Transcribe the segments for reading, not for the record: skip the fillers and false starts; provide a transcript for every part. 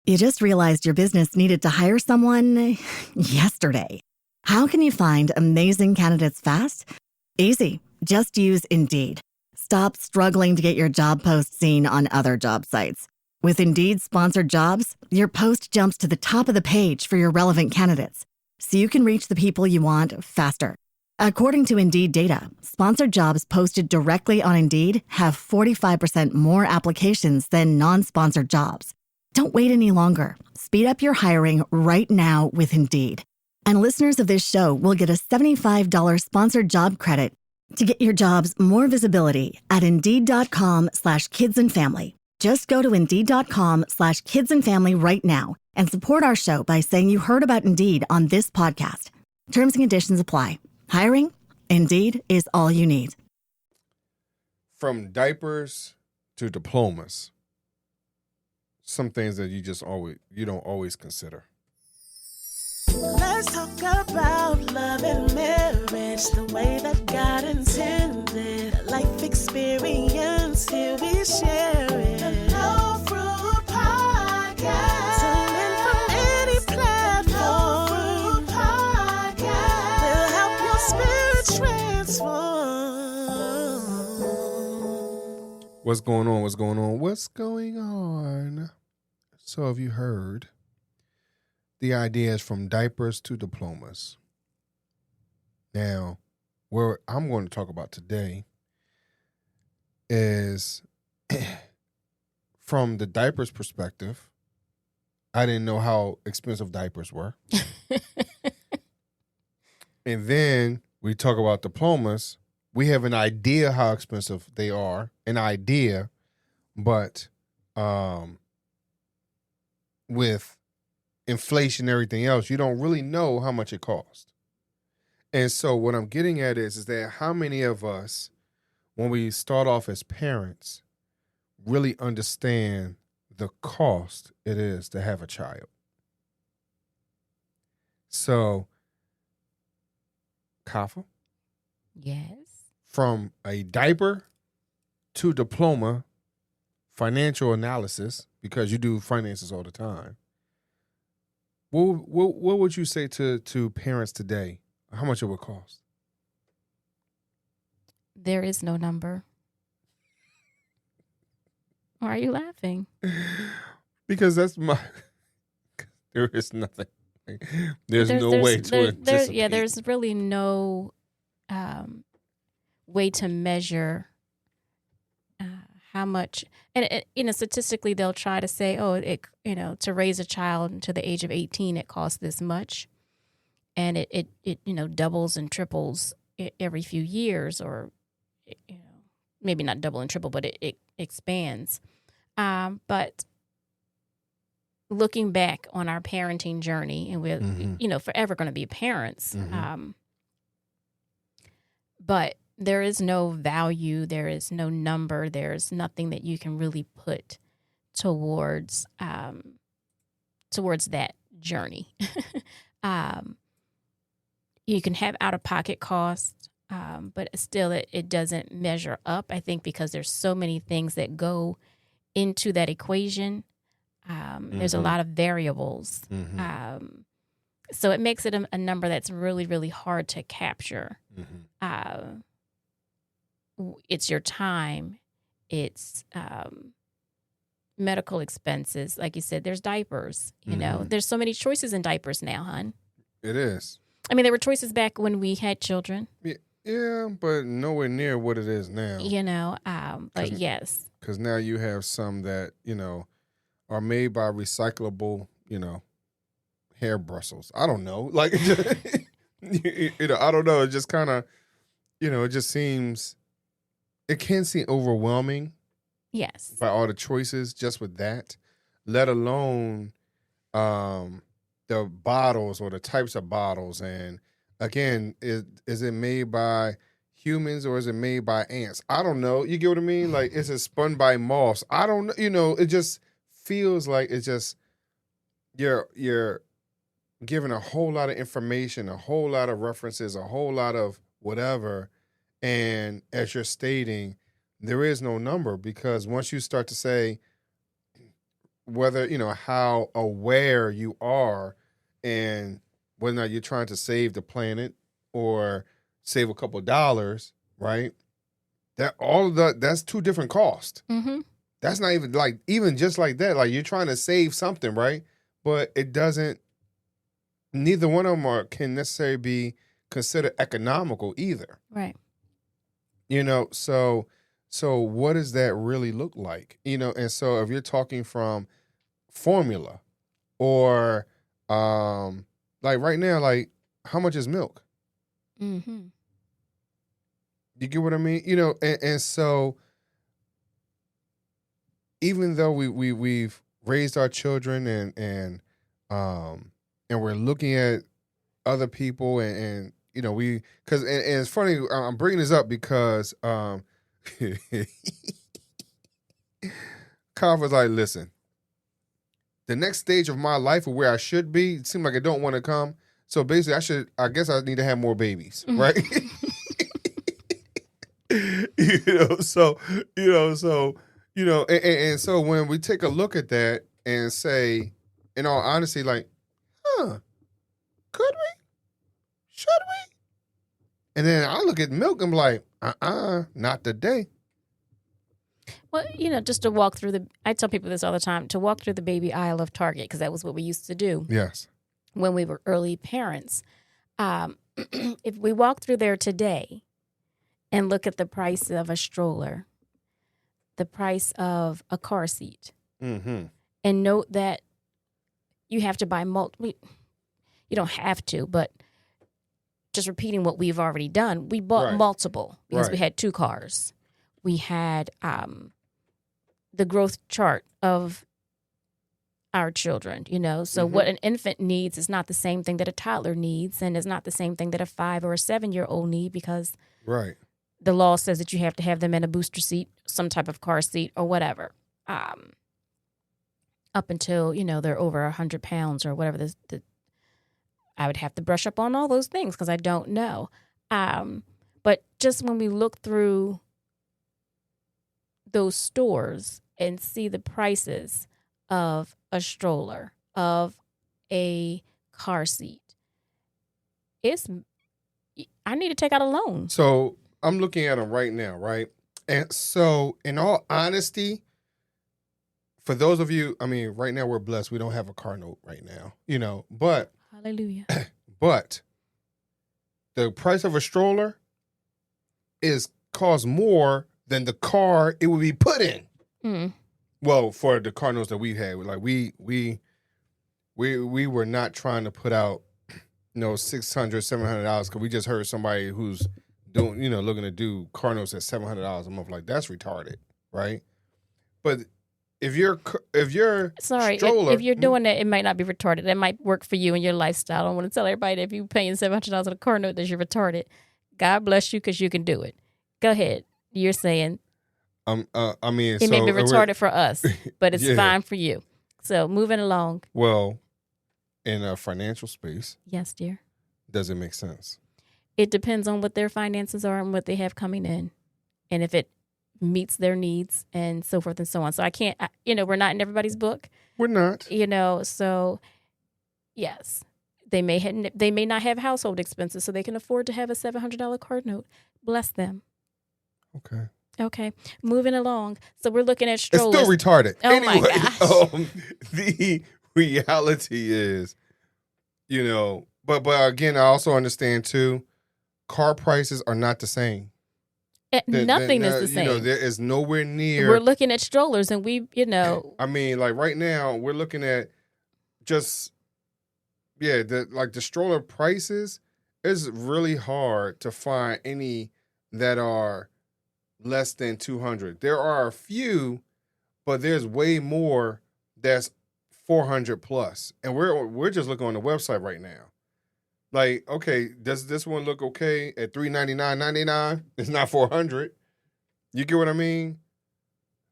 You just realized your business needed to hire someone yesterday. How can you find amazing candidates fast? Easy. Just use Indeed. Stop struggling to get your job post seen on other job sites. With Indeed sponsored jobs, your post jumps to the top of the page for your relevant candidates, so you can reach the people you want faster. According to Indeed data, sponsored jobs posted directly on Indeed have 45% more applications than non-sponsored jobs. Don't wait any longer. Speed up your hiring right now with Indeed. And listeners of this show will get a $75 sponsored job credit to get your jobs more visibility at Indeed.com/kidsandfamily. Just go to Indeed.com/kidsandfamily right now and support our show by saying you heard about Indeed on this podcast. Terms and conditions apply. Hiring? Indeed is all you need. From diapers to diplomas. Some things that you don't always consider. Let's talk about love and marriage the way that God intended. A life experience, here we share it. The NoFruitPodcast. Tune in from any platform. NoFruitPodcast will help your spirit transform. What's going on? What's going on? What's going on? So have you heard? The idea is from diapers to diplomas. Now, where I'm going to talk about today is from the diapers perspective. I didn't know how expensive diapers were. And then we talk about diplomas. We have an idea how expensive they are, but with inflation and everything else, you don't really know how much it costs. And so what I'm getting at is that how many of us, when we start off as parents, really understand the cost it is to have a child. So, Kafa? Yes. From a diaper to diploma, financial analysis, because you do finances all the time, what would you say to parents today? How much it would cost? There is no number. Why are you laughing? Because there is nothing. There's no way to anticipate. Yeah, there's really no way to measure how much. And statistically, they'll try to say, to raise a child to the age of 18, it costs this much, and it doubles and triples every few years, or maybe not double and triple, but it expands. But looking back on our parenting journey, and we're forever going to be parents, but there is no value, there is no number, there's nothing that you can really put towards that journey. You can have out-of-pocket costs, but still it doesn't measure up, I think, because there's so many things that go into that equation. There's a lot of variables. So it makes it a number that's really, really hard to capture. It's your time. It's medical expenses. Like you said, there's diapers. There's so many choices in diapers now, hon. It is. I mean, there were choices back when we had children. Yeah, but nowhere near what it is now. But yes. Because now you have some that, are made by recyclable, hair bristles. I don't know. Like, I don't know. It just kind of, it just seems, it can seem overwhelming. Yes. By all the choices just with that, let alone the bottles or the types of bottles. And again, is it made by humans or is it made by ants? I don't know. You get what I mean? Like, is it spun by moths? I don't know. It just feels like it's just you're given a whole lot of information, a whole lot of references, a whole lot of whatever. And as you're stating, there is no number, because once you start to say, whether, how aware you are and whether or not you're trying to save the planet or save a couple dollars, right? That's two different costs. Mm-hmm. That's not even just like that. Like, you're trying to save something, right? But it doesn't, neither one of them can necessarily be considered economical either. Right. So what does that really look like? And so if you're talking from formula or like right now, like, how much is milk? Mm-hmm. You get what I mean? And so even though we've raised our children and we're looking at other people and because it's funny, I'm bringing this up because Kafi was like, listen, the next stage of my life or where I should be, it seems like I don't want to come. So basically I guess I need to have more babies, right? And so when we take a look at that and say, in all honesty, like, could we? Should we? And then I look at milk and I'm like, not today. Well, just to walk through I tell people this all the time, to walk through the baby aisle of Target, because that was what we used to do. Yes. When we were early parents. If we walk through there today and look at the price of a stroller, the price of a car seat, mm-hmm. and note that you have to buy multiple. You don't have to, but just repeating what we've already done, we bought multiple because we had 2 cars. We had the growth chart of our children, So Mm-hmm. what an infant needs is not the same thing that a toddler needs, and is not the same thing that a 5 or a 7-year-old need, because the law says that you have to have them in a booster seat, some type of car seat or whatever, up until, they're over 100 pounds or whatever. I would have to brush up on all those things because I don't know. But just when we look through those stores and see the prices of a stroller, of a car seat, I need to take out a loan. So I'm looking at them right now, right? And so in all honesty, for those of you, right now we're blessed. We don't have a car note right now, but Hallelujah. But the price of a stroller costs more than the car it would be put in. Mm. Well, for the car notes that we had, like we were not trying to put out, $600, $700 because we just heard somebody who's doing, looking to do car notes at $700 a month. Like, that's retarded, right? But if you're stroller, if you're doing that, it might not be retarded. It might work for you and your lifestyle. I don't want to tell everybody that if you're paying $700 on a car note that you're retarded. God bless you because you can do it. Go ahead. You're saying it may be retarded for us, but it's fine for you. So moving along. Well, in a financial space, yes, dear, does it make sense? It depends on what their finances are and what they have coming in, and if it meets their needs and so forth and so on. So I can't, we're not in everybody's book. We're not. So yes, they may not have household expenses, so they can afford to have a $700 card note. Bless them. Okay. Moving along. So we're looking at strollers. It's still retarded. Oh anyway, my gosh. The reality is, but again, I also understand too, car prices are not the same. Nothing is the same. There is nowhere near. We're looking at strollers and like right now we're looking at just, the stroller prices. It's really hard to find any that are less than $200. There are a few, but there's way more that's $400 plus. And we're just looking on the website right now. Like, okay, does this one look okay at $399.99? It's not $400. You get what I mean?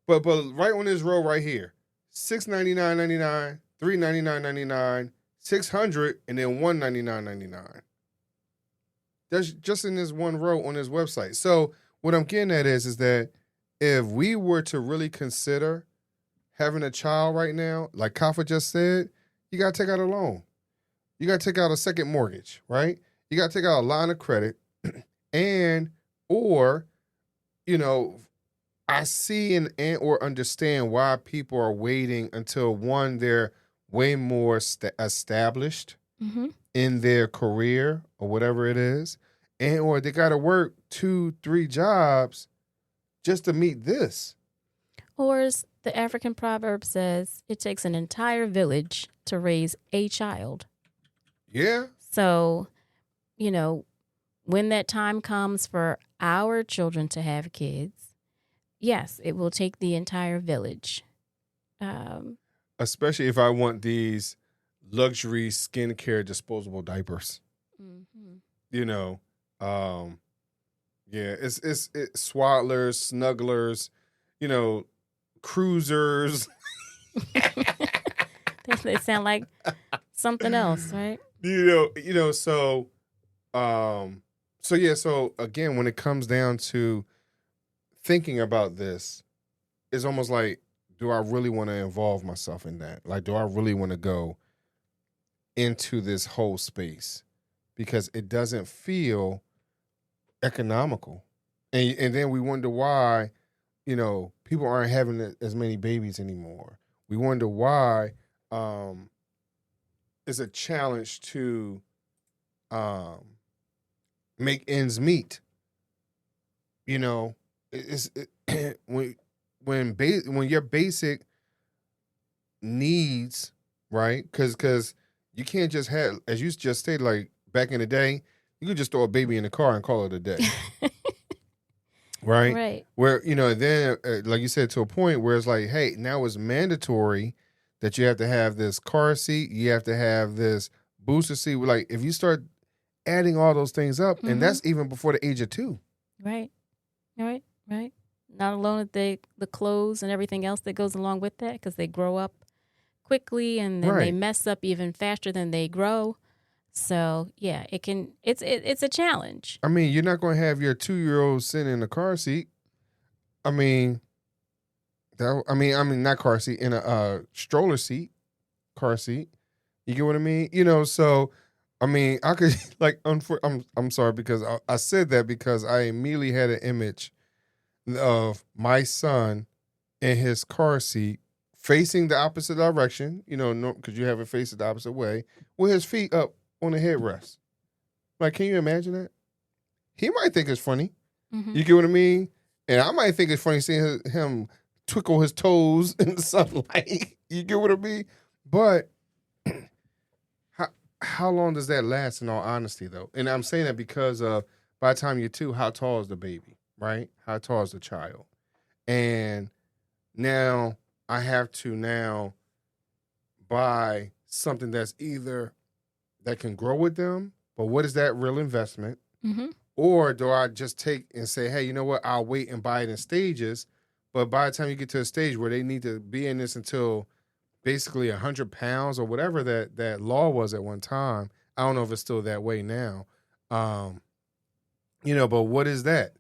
But right on this row right here, $699.99, $399.99, $600, and then $199.99. That's just in this one row on this website. So what I'm getting at is that if we were to really consider having a child right now, like Kafa just said, you got to take out a loan. You got to take out a second mortgage, right? You got to take out a line of credit or, I see and or understand why people are waiting until one, they're way more established in their career or whatever it is, and or they got to work 2-3 jobs just to meet this. Or as the African proverb says, it takes an entire village to raise a child. Yeah. So, when that time comes for our children to have kids, yes, it will take the entire village. Especially if I want these luxury skincare disposable diapers. Yeah, it's swaddlers, snugglers, cruisers. They sound like something else, right? So again, when it comes down to thinking about this, it's almost like, do I really want to involve myself in that? Like, do I really want to go into this whole space? Because it doesn't feel economical. And then we wonder why, people aren't having as many babies anymore. We wonder why it's a challenge to make ends meet. When your basic needs, right? Because you can't just have, as you just stated, like back in the day, you could just throw a baby in the car and call it a day. Right? Right. Where, then, like you said, to a point where it's like, hey, now it's mandatory that you have to have this car seat, you have to have this booster seat. Like, if you start adding all those things up, and that's even before the age of 2. Right. Not alone the clothes and everything else that goes along with that, because they grow up quickly and then they mess up even faster than they grow. So yeah, it's a challenge. I mean, you're not going to have your 2-year-old sitting in a car seat. I mean, not car seat, in a stroller seat, car seat. You get what I mean? So I mean, I could I'm sorry because I said that because I immediately had an image of my son in his car seat facing the opposite direction, because you have it facing the opposite way, with his feet up on the headrest. Like, can you imagine that? He might think it's funny. You get what I mean? And I might think it's funny seeing him twinkle his toes in the sunlight. You get what I mean? But how long does that last, in all honesty, though? And I'm saying that because of, by the time you're 2, how tall is the baby, right? How tall is the child? And now I have to buy something that's either that can grow with them, but what is that real investment? Or do I just take and say, hey, you know what? I'll wait and buy it in stages. But by the time you get to a stage where they need to be in this until basically 100 pounds or whatever that law was at one time, I don't know if it's still that way now. But what is that?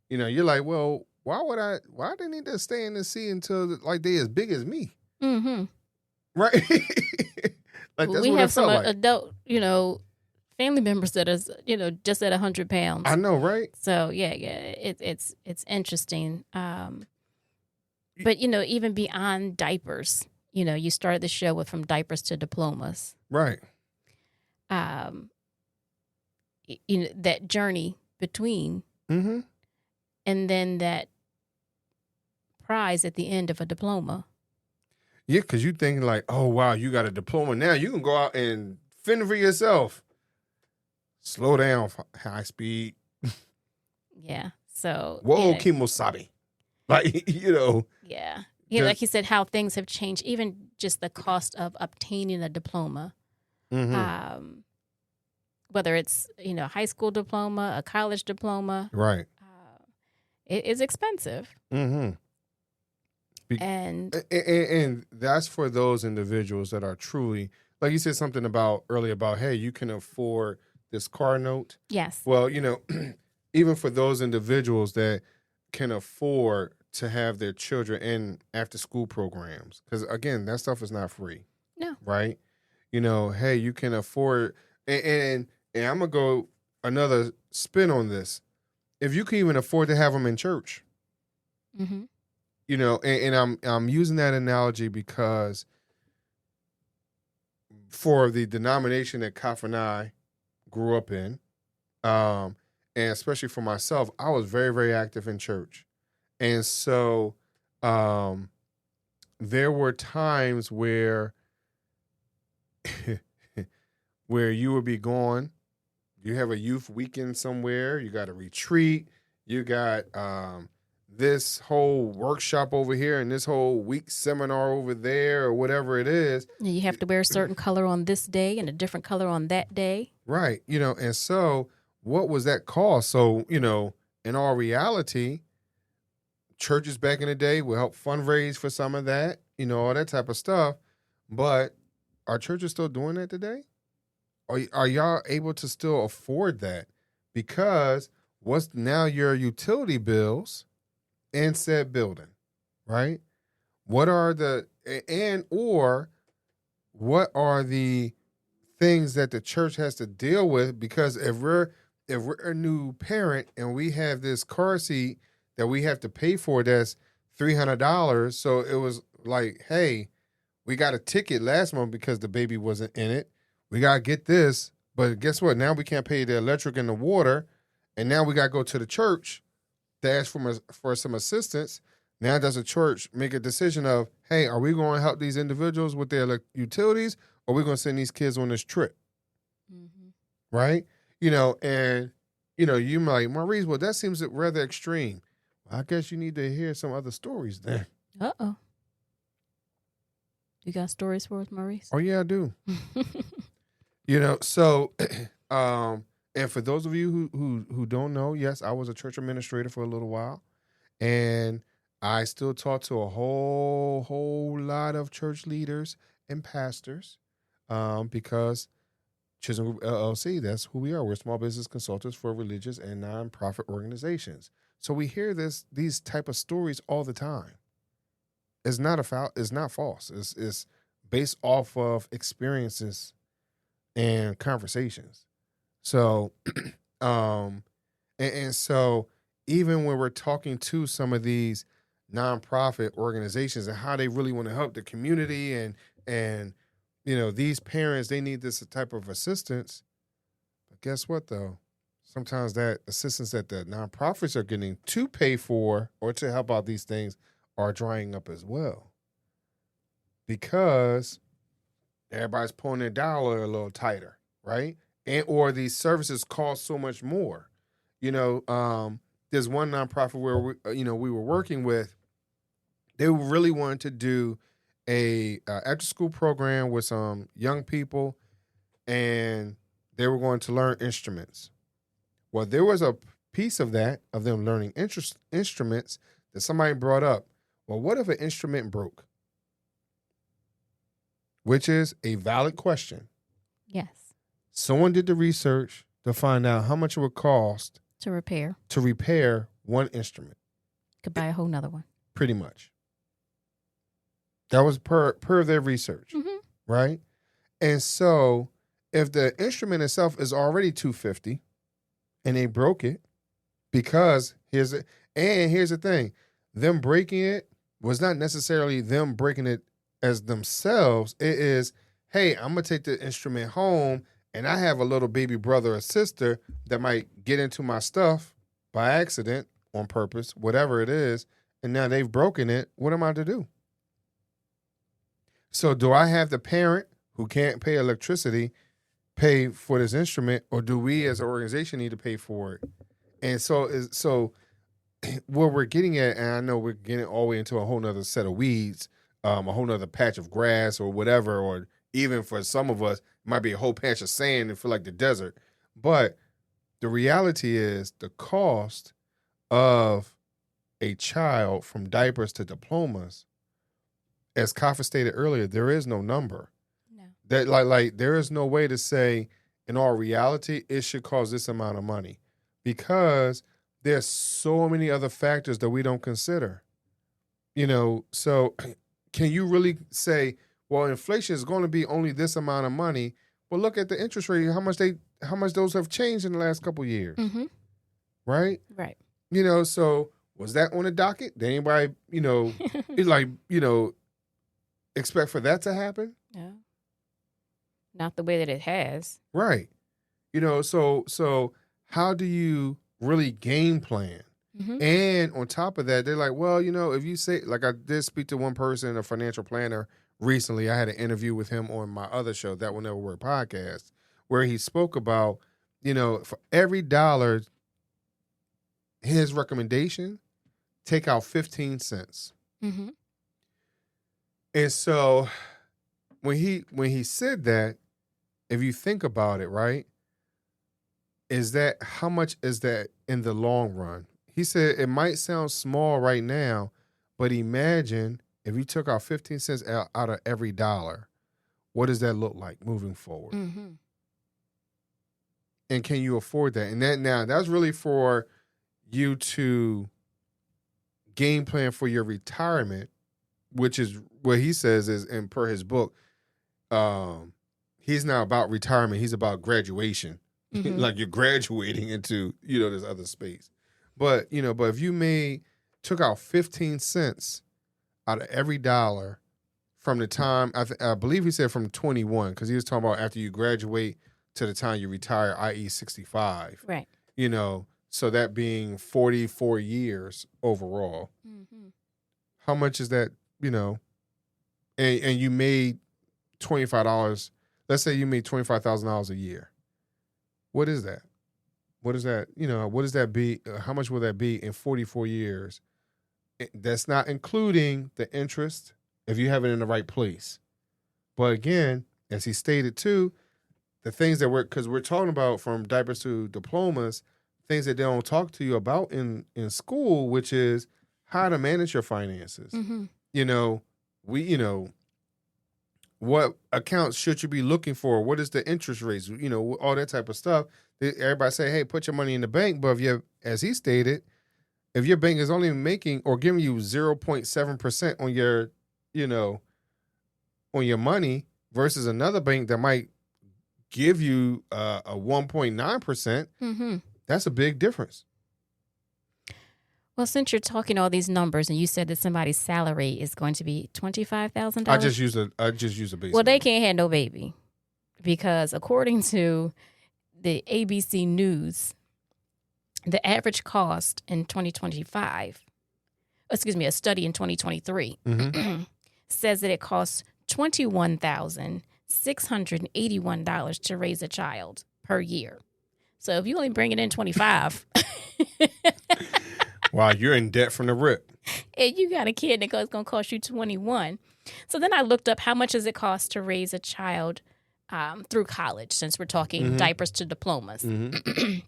You're like, well, why do they need to stay in the seat until like they as big as me? Right? Like, that's we what have it some felt like. adult, family members that is, just at 100 pounds. I know, right? So yeah, it's interesting. But even beyond diapers, you started the show with From Diapers to Diplomas. Right. That journey between, and then that prize at the end of a diploma. Yeah, because you thinking like, oh, wow, you got a diploma. Now you can go out and fend for yourself. Slow down, high speed. Yeah. So. Whoa, Kimosabi. Like, Yeah. Yeah, like you said, how things have changed, even just the cost of obtaining a diploma. Whether it's, a high school diploma, a college diploma. Right. It is expensive. And that's for those individuals that are truly, like you said something earlier about, hey, you can afford this car note. Yes. Well, even for those individuals that can afford to have their children in after school programs. Because again, that stuff is not free. No. Right? You know, hey, you can afford, and I'm going to go another spin on this. If you can even afford to have them in church, Mm-hmm. you know, and I'm using that analogy because for the denomination that Kafi and I grew up in, and especially for myself, I was very, very active in church. And so there were times where where you would be gone, you have a youth weekend somewhere, you got a retreat, you got this whole workshop over here and this whole week seminar over there or whatever it is. And you have to wear a certain color on this day and a different color on that day. Right. You know, and so what was that cost? So, you know, in all reality, churches back in the day will help fundraise for some of that, you know, all that type of stuff. But are churches still doing that today? Are y'all able to still afford that? Because what's now your utility bills in said building, right? What are the what are the things that the church has to deal with? Because if we're a new parent and we have this car seat that we have to pay for that's $300, so it was like, hey, we got a ticket last month because the baby wasn't in it. We got to get this, but guess what? Now we can't pay the electric and the water, and now we got to go to the church to ask for some assistance. Now does the church make a decision of, hey, are we going to help these individuals with their utilities, or are we going to send these kids on this trip? Mm-hmm. Right? You know, and, you know, you might, Maurice, well, that seems rather extreme. Well, I guess you need to hear some other stories then. Uh-oh. You got stories for us, Maurice? Oh, yeah, I do. You know, so, and for those of you who don't know, yes, I was a church administrator for a little while, and I still talk to a whole lot of church leaders and pastors, because Chisholm Group LLC, that's who we are. We're small business consultants for religious and nonprofit organizations. So we hear these type of stories all the time. It's not false. It's based off of experiences and conversations. So, and so even when we're talking to some of these nonprofit organizations and how they really want to help the community and you know, these parents, they need this type of assistance. But guess what, though? Sometimes that assistance that the nonprofits are getting to pay for or to help out these things are drying up as well. Because everybody's pulling their dollar a little tighter, right? And or these services cost so much more. You know, there's one nonprofit where we were working with. They really wanted to do a after school program with some young people, and they were going to learn instruments. Well, there was a piece of them learning instruments that somebody brought up. Well, what if an instrument broke? Which is a valid question. Yes. Someone did the research to find out how much it would cost To repair. to repair one instrument. Could buy a whole nother one. Pretty much. That was per their research, Mm-hmm. right? And so if the instrument itself is already $250 and they broke it, because here's the thing, them breaking it was not necessarily them breaking it as themselves. It is, hey, I'm going to take the instrument home and I have a little baby brother or sister that might get into my stuff by accident, on purpose, whatever it is, and now they've broken it. What am I to do? So do I have the parent who can't pay electricity pay for this instrument, or do we as an organization need to pay for it? And so what we're getting at, and I know we're getting all the way into a whole nother set of weeds, a whole nother patch of grass or whatever, or even for some of us, it might be a whole patch of sand and feel like the desert. But the reality is the cost of a child from diapers to diplomas, as Kafi stated earlier, there is no number. No. That like there is no way to say in all reality it should cost this amount of money, because there's so many other factors that we don't consider. So can you really say, well, inflation is going to be only this amount of money? Well, look at the interest rate, how much those have changed in the last couple of years. Mm-hmm. Right? Right. So was that on the docket? Did anybody, expect for that to happen? Yeah. Not the way that it has. Right. So how do you really game plan? Mm-hmm. And on top of that, they're like, well, if you say, like I did speak to one person, a financial planner recently. I had an interview with him on my other show, That Will Never Work podcast, where he spoke about, for every dollar, his recommendation, take out 15 cents. Mm-hmm. And so when he said that, if you think about it, right, how much is that in the long run? He said it might sound small right now, but imagine if you took out 15 cents out of every dollar, what does that look like moving forward? Mm-hmm. And can you afford that? And that's really for you to game plan for your retirement, which is what he says is, and per his book, he's not about retirement. He's about graduation. Mm-hmm. Like you're graduating into, this other space. But if you took out 15 cents out of every dollar from the time, I believe he said from 21, because he was talking about after you graduate to the time you retire, i.e. 65. Right. So that being 44 years overall. Mm-hmm. How much is that, and you made $25, let's say you made $25,000 a year. What is that? What does that be? How much will that be in 44 years? That's not including the interest if you have it in the right place. But again, as he stated too, the things that because we're talking about from diapers to diplomas, things that they don't talk to you about in school, which is how to manage your finances. Mm-hmm. What accounts should you be looking for? What is the interest rates? All that type of stuff. Everybody say, hey, put your money in the bank. But as he stated, if your bank is only making or giving you 0.7% on your, on your money versus another bank that might give you a 1.9%, mm-hmm. that's a big difference. Well, since you're talking all these numbers and you said that somebody's salary is going to be $25,000. I just use a basic. Well, they can't have no baby because according to the ABC News, the average cost in 2025, a study in 2023, mm-hmm. says that it costs $21,681 to raise a child per year. So if you only bring it in 25, wow, you're in debt from the rip. And you got a kid that's going to cost you 21. So then I looked up how much does it cost to raise a child through college, since we're talking mm-hmm. diapers to diplomas. Mm-hmm.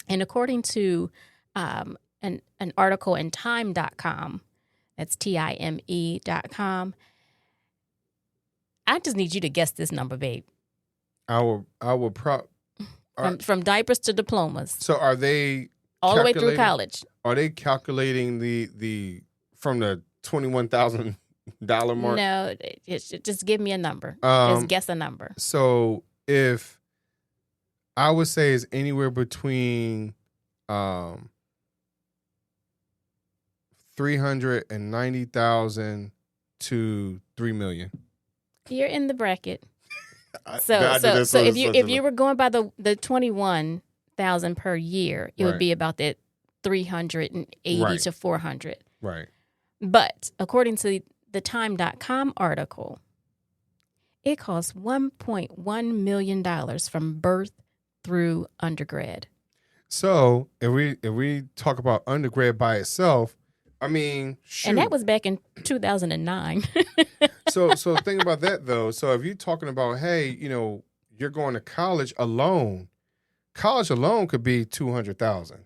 And according to an article in time.com, that's time.com, I just need you to guess this number, babe. I will From diapers to diplomas. So are they all the way through college? Are they calculating the from the $21,000 mark? No, just give me a number. Just guess a number. So if I would say it's anywhere between 390,000 to 3 million. You're in the bracket. So if you were going by the 21,000 per year, it would be about that 380 right. to 400. Right. But according to the time.com article, it costs $1.1 million from birth through undergrad. So if we talk about undergrad by itself, I mean, shoot. And that was back in 2009. So think about that though. So if you're talking about, hey, you're going to college alone could be 200,000,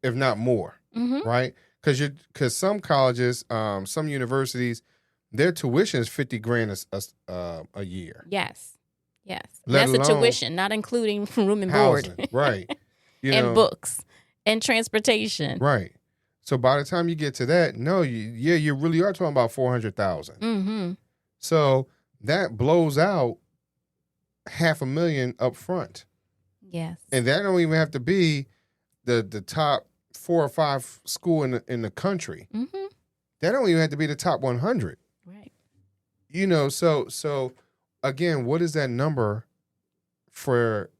if not more, mm-hmm. right? Because some colleges, some universities, their tuition is $50,000 a year. Yes. That's a tuition, not including room and board, housing, right? And books and transportation, right? So by the time you get to that, no, you really are talking about 400,000. Mm-hmm. So that blows out $500,000 up front. Yes. And that don't even have to be the top 4 or 5 school in the country. Mm-hmm. That don't even have to be the top 100. Right. So again, what is that number for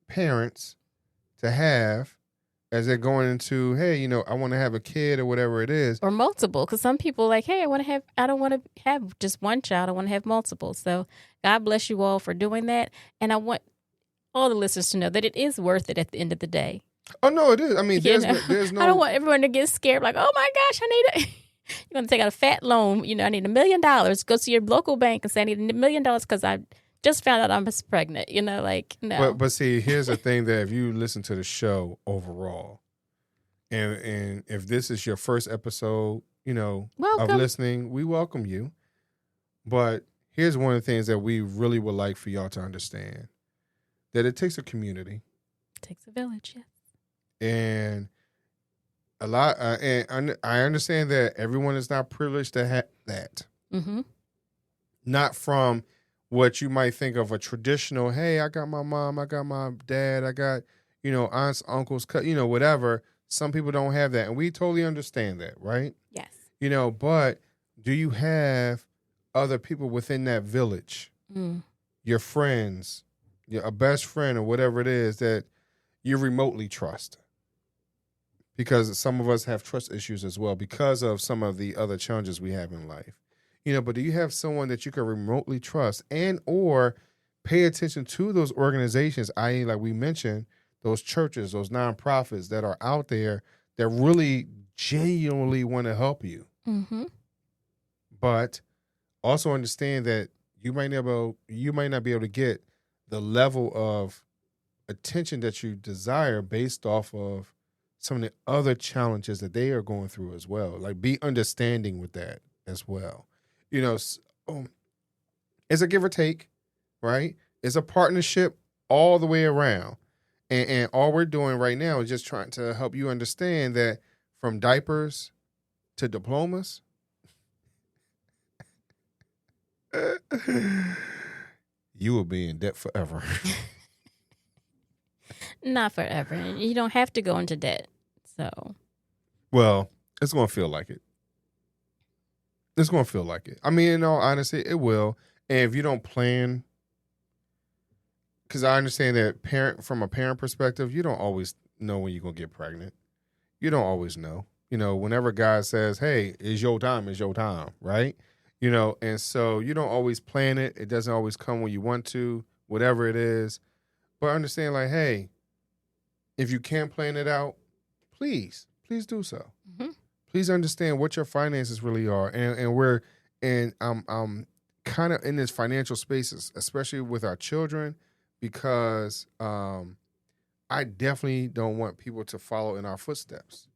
parents to have as they're going into, hey, I want to have a kid or whatever it is. Or multiple, because some people like, hey, I don't want to have just one child. I want to have multiple. So God bless you all for doing that. And I want all the listeners to know that it is worth it at the end of the day. Oh, no, it is. I mean, there's no... I don't want everyone to get scared like, oh, my gosh, I need you're going to take out a fat loan. I need $1 million. Go to your local bank and say I need $1 million because I just found out I'm pregnant. No. But see, here's the thing that if you listen to the show overall, and if this is your first episode, of listening, we welcome you. But here's one of the things that we really would like for y'all to understand, that it takes a community. It takes a village, yes. And a lot, and I understand that everyone is not privileged to have that. Mm-hmm. Not from what you might think of a traditional, hey, I got my mom, I got my dad, I got, aunts, uncles, whatever. Some people don't have that. And we totally understand that, right? Yes. But do you have other people within that village, your friends, a best friend or whatever it is that you remotely trust? Because some of us have trust issues as well because of some of the other challenges we have in life. But do you have someone that you can remotely trust and or pay attention to those organizations, i.e., like we mentioned, those churches, those nonprofits that are out there that really genuinely want to help you? Mm-hmm. But also understand that you might not be able to get the level of attention that you desire based off of some of the other challenges that they are going through as well. Like, be understanding with that as well. It's a give or take, right? It's a partnership all the way around. And all we're doing right now is just trying to help you understand that from diapers to diplomas, you will be in debt forever. Not forever. You don't have to go into debt. So. Well, it's going to feel like it. It's going to feel like it. I mean, in all honesty, it will. And if you don't plan, because I understand that from a parent perspective, you don't always know when you're going to get pregnant. You don't always know. Whenever God says, hey, it's your time, right? And so you don't always plan it. It doesn't always come when you want to, whatever it is. But understand, like, hey, if you can't plan it out, please do so. Mm-hmm. Please understand what your finances really are. And I'm kind of in this financial spaces, especially with our children, because I definitely don't want people to follow in our footsteps.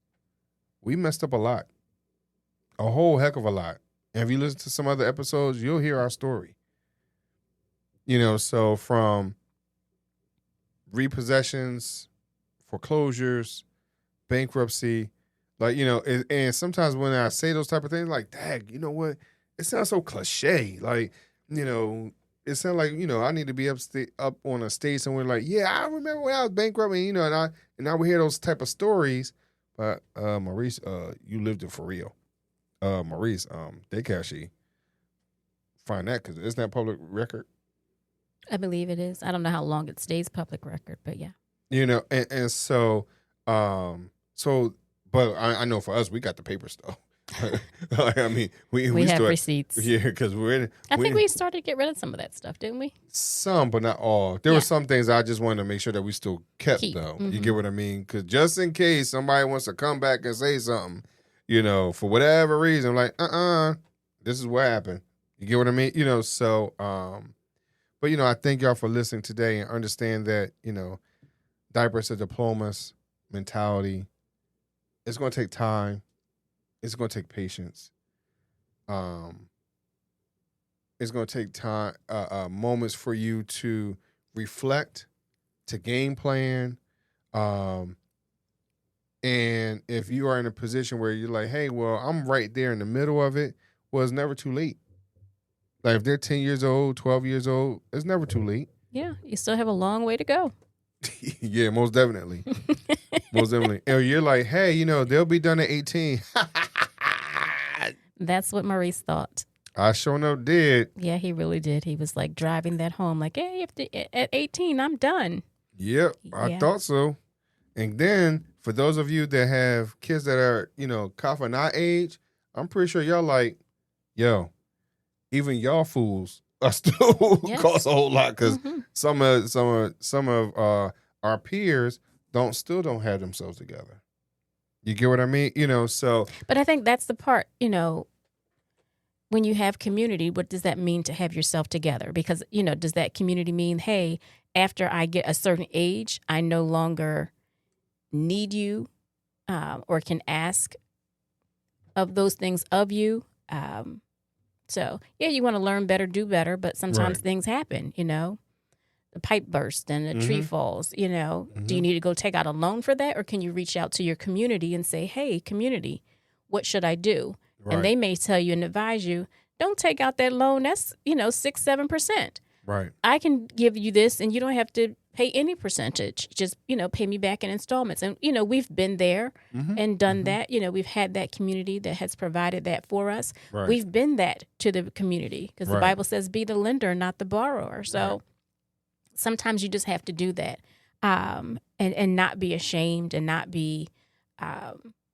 We messed up a lot, a whole heck of a lot. And if you listen to some other episodes, you'll hear our story. So from repossessions, foreclosures, bankruptcy, like, and sometimes when I say those type of things, like, dang, you know what? It sounds so cliche. Like, it sounds like, I need to be up on a stage somewhere like, yeah, I remember when I was bankrupt and, and I would hear those type of stories. But, Maurice, you lived it for real. Maurice, they can actually find that because isn't that public record? I believe it is. I don't know how long it stays public record, but yeah. And so, but I know for us, we got the paper stuff. I mean, we have still receipts. Yeah, because I think we started to get rid of some of that stuff, didn't we? Some, but not all. There were some things I just wanted to make sure that we still kept, though. Mm-hmm. You get what I mean? Because just in case somebody wants to come back and say something, for whatever reason, like, this is what happened. You get what I mean? So, but, I thank y'all for listening today and understand that, diapers to diplomas mentality. It's going to take time. It's going to take patience. It's going to take time, moments for you to reflect, to game plan, And if you are in a position where you're like, hey, well, I'm right there in the middle of it, well, it's never too late. Like if they're 10 years old, 12 years old, it's never too late. Yeah, you still have a long way to go. Yeah, most definitely. Most definitely. And you're like, hey, you know, they'll be done at 18. That's what Maurice thought. I sure enough did. Yeah, he really did. He was like driving that home like, hey, at 18, I'm done. Yep, I thought so. And then for those of you that have kids that are, you know, Kafi and I age, I'm pretty sure y'all like, yo, even y'all fools are still cost a whole lot because some of our peers still don't have themselves together. You get what I mean? You know, so. But I think that's the part, you know, when you have community, what does that mean to have yourself together? Because, you know, does that community mean, hey, after I get a certain age, I no longer need you or can ask of those things of you? So, yeah, you want to learn better, do better, but sometimes things happen, you know. The pipe bursts and the tree falls, you know. Do you need to go take out a loan for that? Or can you reach out to your community and say, hey, community, what should I do? Right. And they may tell you and advise you, don't take out that loan. That's, you know, 6-7%. Right. I can give you this and you don't have to pay any percentage. Just, you know, pay me back in installments. And, you know, we've been there and done that. You know, we've had that community that has provided that for us. Right. We've been that to the community because the Bible says be the lender, not the borrower. So sometimes you just have to do that and not be ashamed and not be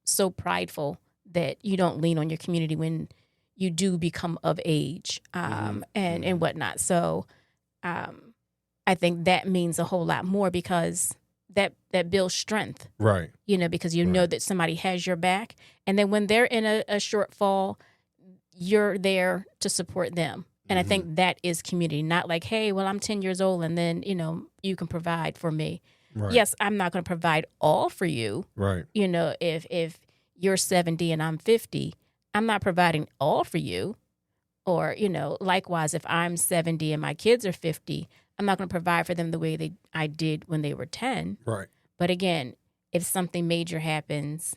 so prideful that you don't lean on your community when you do become of age and whatnot. So I think that means a whole lot more because that builds strength. Right. You know, because you know that somebody has your back. And then when they're in a shortfall, you're there to support them. And I think that is community, not like, hey, well, I'm 10 years old and then, you know, you can provide for me. Right. Yes, I'm not going to provide all for you. Right. You know, if you're 70 and I'm 50, I'm not providing all for you. Or, you know, likewise, if I'm 70 and my kids are 50, I'm not going to provide for them the way I did when they were 10. Right. But again, if something major happens,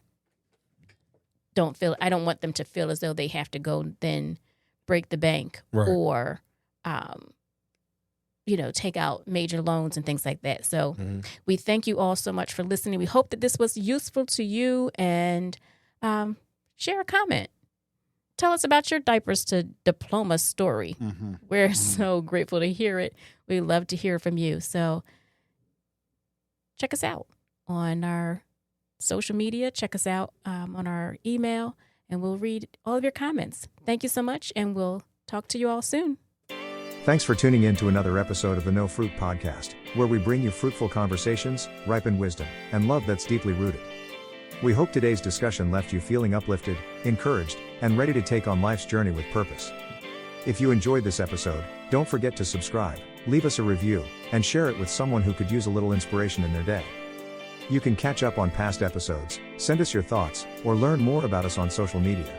I don't want them to feel as though they have to go then break the bank or, you know, take out major loans and things like that. So we thank you all so much for listening. We hope that this was useful to you and share a comment. Tell us about your Diapers to Diploma story. We're so grateful to hear it. We love to hear from you. So check us out on our social media. Check us out on our email, and we'll read all of your comments. Thank you so much, and we'll talk to you all soon. Thanks for tuning in to another episode of the No Fruit Podcast, where we bring you fruitful conversations, ripened wisdom, and love that's deeply rooted. We hope today's discussion left you feeling uplifted, encouraged, and ready to take on life's journey with purpose. If you enjoyed this episode, don't forget to subscribe, leave us a review, and share it with someone who could use a little inspiration in their day. You can catch up on past episodes, send us your thoughts, or learn more about us on social media.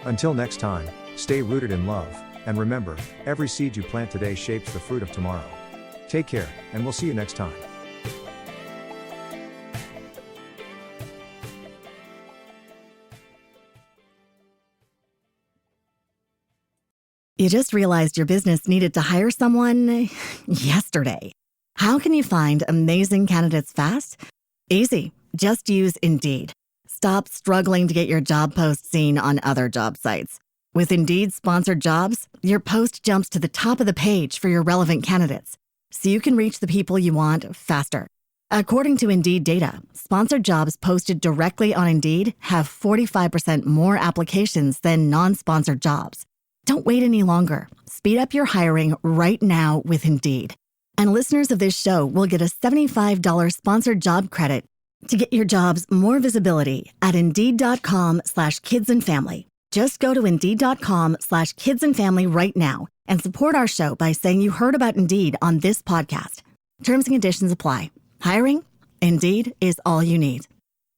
Until next time, stay rooted in love, and remember, every seed you plant today shapes the fruit of tomorrow. Take care, and we'll see you next time. You just realized your business needed to hire someone yesterday. How can you find amazing candidates fast? Easy. Just use Indeed. Stop struggling to get your job post seen on other job sites. With Indeed sponsored jobs, your post jumps to the top of the page for your relevant candidates, so you can reach the people you want faster. According to Indeed data, sponsored jobs posted directly on Indeed have 45% more applications than non-sponsored jobs. Don't wait any longer. Speed up your hiring right now with Indeed. And listeners of this show will get a $75 sponsored job credit to get your jobs more visibility at Indeed.com/kidsandfamily. Just go to Indeed.com/kidsandfamily right now and support our show by saying you heard about Indeed on this podcast. Terms and conditions apply. Hiring? Indeed is all you need.